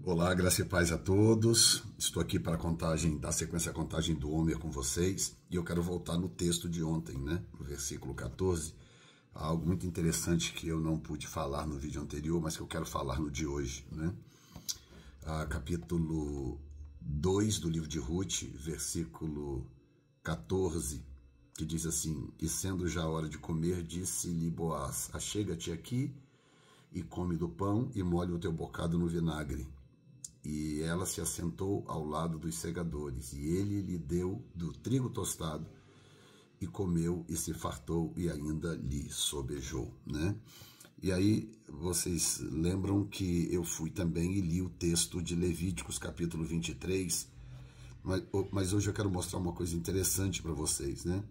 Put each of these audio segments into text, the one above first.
Olá, graça e paz a todos. Estou aqui para dar sequência à contagem do Homer com vocês. E eu quero voltar no texto de ontem, né? No versículo 14. Algo muito interessante que eu não pude falar no vídeo anterior, mas que eu quero falar no de hoje, né? Capítulo 2 do livro de Ruth, versículo 14, que diz assim: E sendo já a hora de comer, disse-lhe Boaz: Achega-te aqui e come do pão e molha o teu bocado no vinagre. E ela se assentou ao lado dos segadores, e ele lhe deu do trigo tostado, e comeu e se fartou, e ainda lhe sobejou, né? E aí vocês lembram que eu fui também e li o texto de Levíticos, capítulo 23, mas hoje eu quero mostrar uma coisa interessante para vocês, né?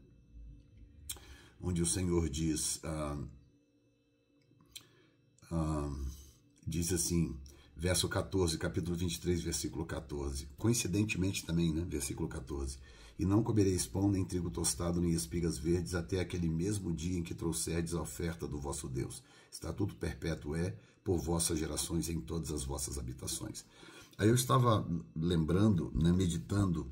Onde o Senhor diz, diz assim, verso 14, capítulo 23, versículo 14. Coincidentemente também, né? Versículo 14. E não comereis pão, nem trigo tostado, nem espigas verdes, até aquele mesmo dia em que trouxerdes a oferta do vosso Deus. Estatuto perpétuo é por vossas gerações em todas as vossas habitações. Aí eu estava lembrando, né, meditando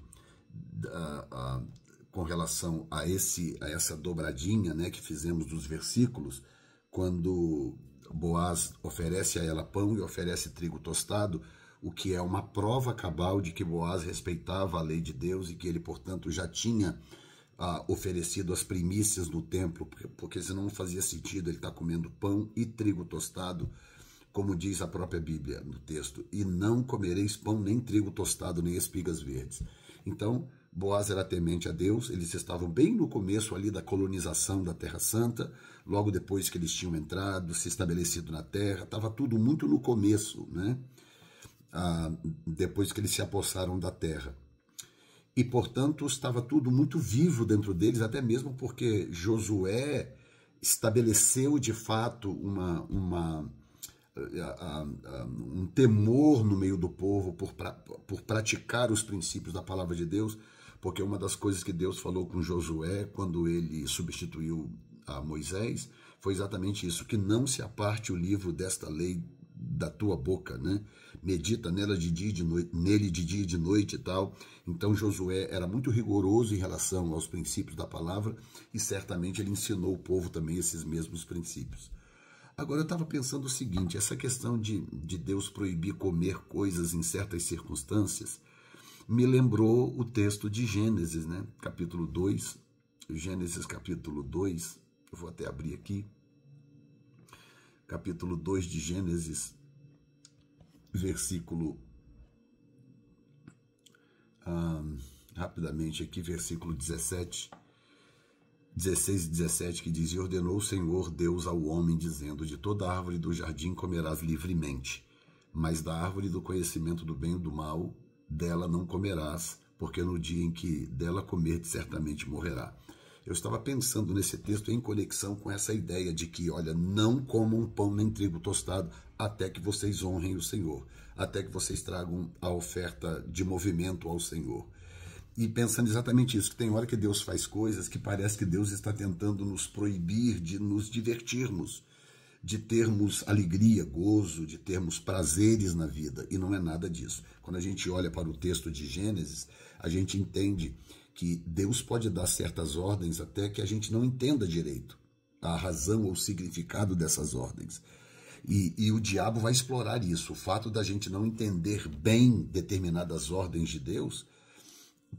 com relação a essa dobradinha, né, que fizemos dos versículos, quando Boaz oferece a ela pão e oferece trigo tostado, o que é uma prova cabal de que Boaz respeitava a lei de Deus e que ele, portanto, já tinha oferecido as primícias no templo, porque senão não fazia sentido ele estar comendo pão e trigo tostado, como diz a própria Bíblia no texto, e não comereis pão, nem trigo tostado, nem espigas verdes. Então, Boaz era temente a Deus, eles estavam bem no começo ali da colonização da Terra Santa, logo depois que eles tinham entrado, se estabelecido na terra, estava tudo muito no começo, né? Depois que eles se apossaram da terra. E, portanto, estava tudo muito vivo dentro deles, até mesmo porque Josué estabeleceu, de fato, um temor no meio do povo por praticar os princípios da palavra de Deus, porque uma das coisas que Deus falou com Josué quando ele substituiu a Moisés foi exatamente isso, que não se aparte o livro desta lei da tua boca, né? Medita nele de dia e de noite e tal. Então Josué era muito rigoroso em relação aos princípios da palavra e certamente ele ensinou o povo também esses mesmos princípios. Agora eu estava pensando o seguinte, essa questão de Deus proibir comer coisas em certas circunstâncias me lembrou o texto de Gênesis, né? Capítulo 2, Gênesis capítulo 2, eu vou até abrir aqui, capítulo 2 de Gênesis, versículo, rapidamente aqui, versículo 16 e 17, que diz: E ordenou o Senhor Deus ao homem, dizendo: De toda árvore do jardim comerás livremente, mas da árvore do conhecimento do bem e do mal, dela não comerás, porque no dia em que dela comerdes, certamente morrerá. Eu estava pensando nesse texto em conexão com essa ideia de que, olha, não comam pão nem trigo tostado até que vocês honrem o Senhor, até que vocês tragam a oferta de movimento ao Senhor. E pensando exatamente isso, que tem hora que Deus faz coisas que parece que Deus está tentando nos proibir de nos divertirmos, de termos alegria, gozo, de termos prazeres na vida, e não é nada disso. Quando a gente olha para o texto de Gênesis, a gente entende que Deus pode dar certas ordens até que a gente não entenda direito a razão ou o significado dessas ordens. E o diabo vai explorar isso, o fato da gente não entender bem determinadas ordens de Deus,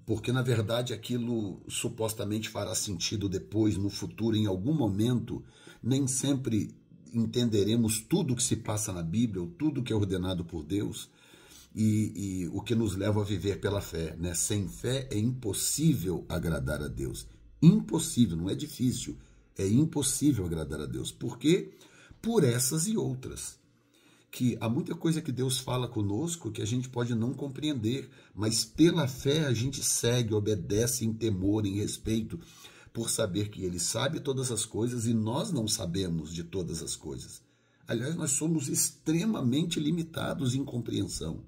porque na verdade aquilo supostamente fará sentido depois, no futuro, em algum momento. Nem sempre entenderemos tudo o que se passa na Bíblia, ou tudo que é ordenado por Deus, e o que nos leva a viver pela fé, né? Sem fé é impossível agradar a Deus. Impossível, não é difícil, é impossível agradar a Deus. Por quê? Por essas e outras. Que há muita coisa que Deus fala conosco que a gente pode não compreender, mas pela fé a gente segue, obedece em temor, em respeito, por saber que Ele sabe todas as coisas e nós não sabemos de todas as coisas. Aliás, nós somos extremamente limitados em compreensão.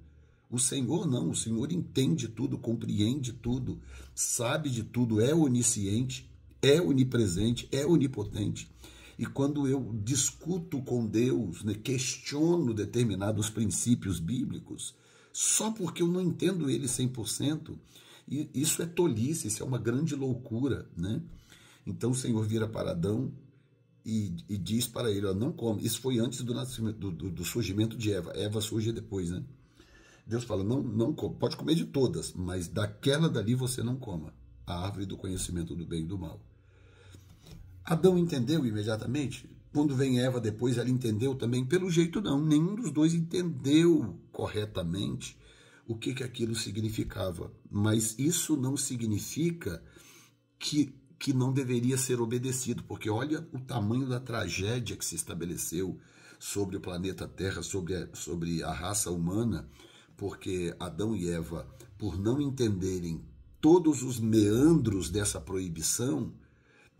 O Senhor não, o Senhor entende tudo, compreende tudo, sabe de tudo, é onisciente, é onipresente, é onipotente. E quando eu discuto com Deus, né, questiono determinados princípios bíblicos, só porque eu não entendo ele 100%, e isso é tolice, isso é uma grande loucura, né? Então o Senhor vira para Adão e diz para ele, ó, não come. Isso foi antes do nascimento, do surgimento de Eva. Eva surge depois, né? Deus fala, não come, pode comer de todas, mas daquela dali você não coma, a árvore do conhecimento do bem e do mal. Adão entendeu imediatamente? Quando vem Eva depois, ela entendeu também? Pelo jeito não, nenhum dos dois entendeu corretamente o que aquilo significava. Mas isso não significa que não deveria ser obedecido, porque olha o tamanho da tragédia que se estabeleceu sobre o planeta Terra, sobre a raça humana, porque Adão e Eva, por não entenderem todos os meandros dessa proibição,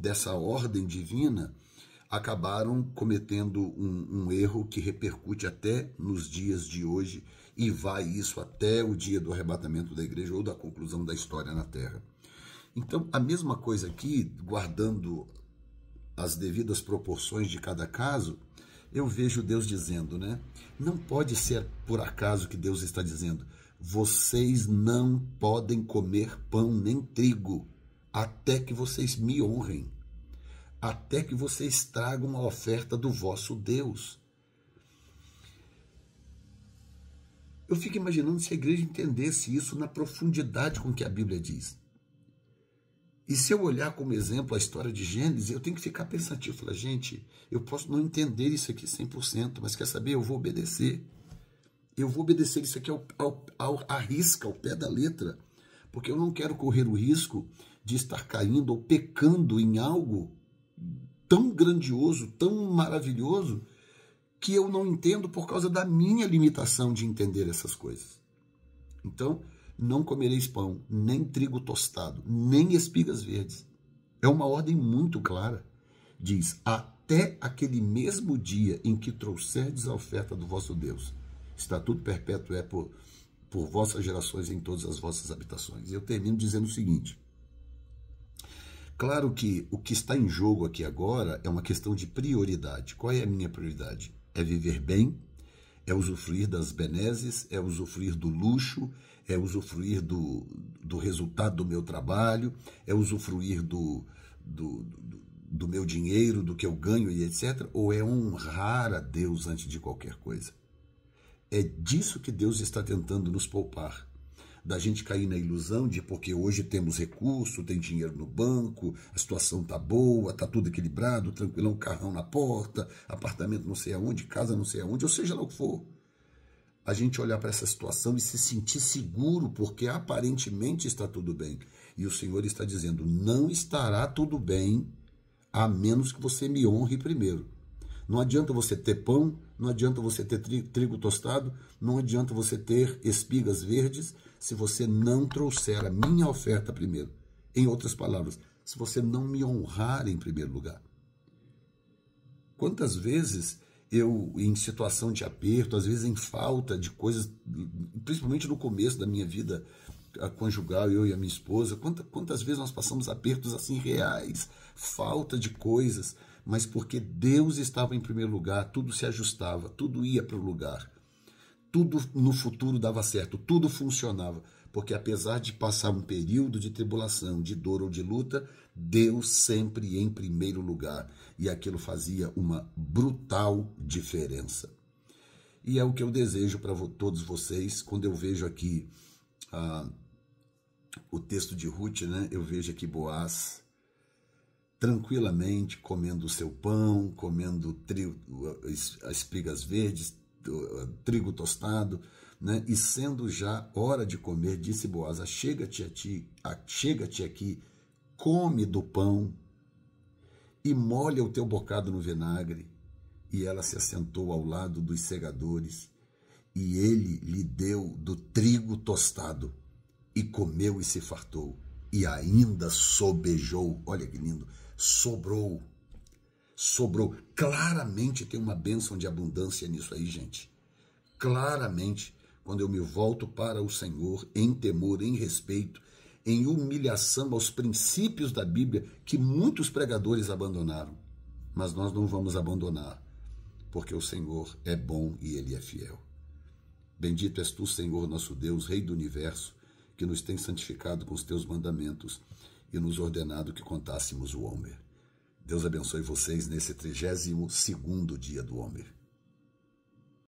dessa ordem divina, acabaram cometendo um erro que repercute até nos dias de hoje e vai isso até o dia do arrebatamento da igreja ou da conclusão da história na Terra. Então, a mesma coisa aqui, guardando as devidas proporções de cada caso, eu vejo Deus dizendo, né? Não pode ser por acaso que Deus está dizendo, vocês não podem comer pão nem trigo, até que vocês me honrem, até que vocês tragam a oferta do vosso Deus. Eu fico imaginando se a igreja entendesse isso na profundidade com que a Bíblia diz. E se eu olhar como exemplo a história de Gênesis, eu tenho que ficar pensativo. Falar, gente, eu posso não entender isso aqui 100%, mas quer saber? Eu vou obedecer. Eu vou obedecer isso aqui à risca, ao pé da letra. Porque eu não quero correr o risco de estar caindo ou pecando em algo tão grandioso, tão maravilhoso, que eu não entendo por causa da minha limitação de entender essas coisas. Então, não comereis pão, nem trigo tostado, nem espigas verdes. É uma ordem muito clara. Diz, até aquele mesmo dia em que trouxerdes a oferta do vosso Deus. Estatuto perpétuo é por vossas gerações em todas as vossas habitações. E eu termino dizendo o seguinte. Claro que o que está em jogo aqui agora é uma questão de prioridade. Qual é a minha prioridade? É viver bem, é usufruir das benesses, é usufruir do luxo, é usufruir do resultado do meu trabalho, é usufruir do meu dinheiro, do que eu ganho e etc. Ou é honrar a Deus antes de qualquer coisa? É disso que Deus está tentando nos poupar. Da gente cair na ilusão de porque hoje temos recurso, tem dinheiro no banco, a situação tá boa, tá tudo equilibrado, tranquilão, carrão na porta, apartamento não sei aonde, casa não sei aonde, ou seja lá o que for. A gente olhar para essa situação e se sentir seguro, porque aparentemente está tudo bem. E o Senhor está dizendo, não estará tudo bem, a menos que você me honre primeiro. Não adianta você ter pão, não adianta você ter trigo tostado, não adianta você ter espigas verdes, se você não trouxer a minha oferta primeiro. Em outras palavras, se você não me honrar em primeiro lugar. Quantas vezes eu, em situação de aperto, às vezes em falta de coisas, principalmente no começo da minha vida conjugal, eu e a minha esposa, quantas vezes nós passamos apertos assim reais, falta de coisas, mas porque Deus estava em primeiro lugar, tudo se ajustava, tudo ia para o lugar, tudo no futuro dava certo, tudo funcionava, porque apesar de passar um período de tribulação, de dor ou de luta, Deus sempre em primeiro lugar, e aquilo fazia uma brutal diferença. E é o que eu desejo para todos vocês, quando eu vejo aqui o texto de Ruth, né? Eu vejo aqui Boaz tranquilamente comendo o seu pão, comendo as espigas verdes, trigo tostado, né? E sendo já hora de comer, disse Boaz, chega-te aqui, come do pão e molha o teu bocado no vinagre. E ela se assentou ao lado dos segadores, e ele lhe deu do trigo tostado, e comeu e se fartou, e ainda sobejou. Olha que lindo, sobrou. Claramente tem uma bênção de abundância nisso aí, gente. Claramente, quando eu me volto para o Senhor, em temor, em respeito, em humilhação aos princípios da Bíblia, que muitos pregadores abandonaram. mas nós não vamos abandonar, porque o Senhor é bom e Ele é fiel. Bendito és tu, Senhor, nosso Deus, Rei do Universo, que nos tem santificado com os teus mandamentos e nos ordenado que contássemos o Homer. Deus abençoe vocês nesse 32º dia do Homer.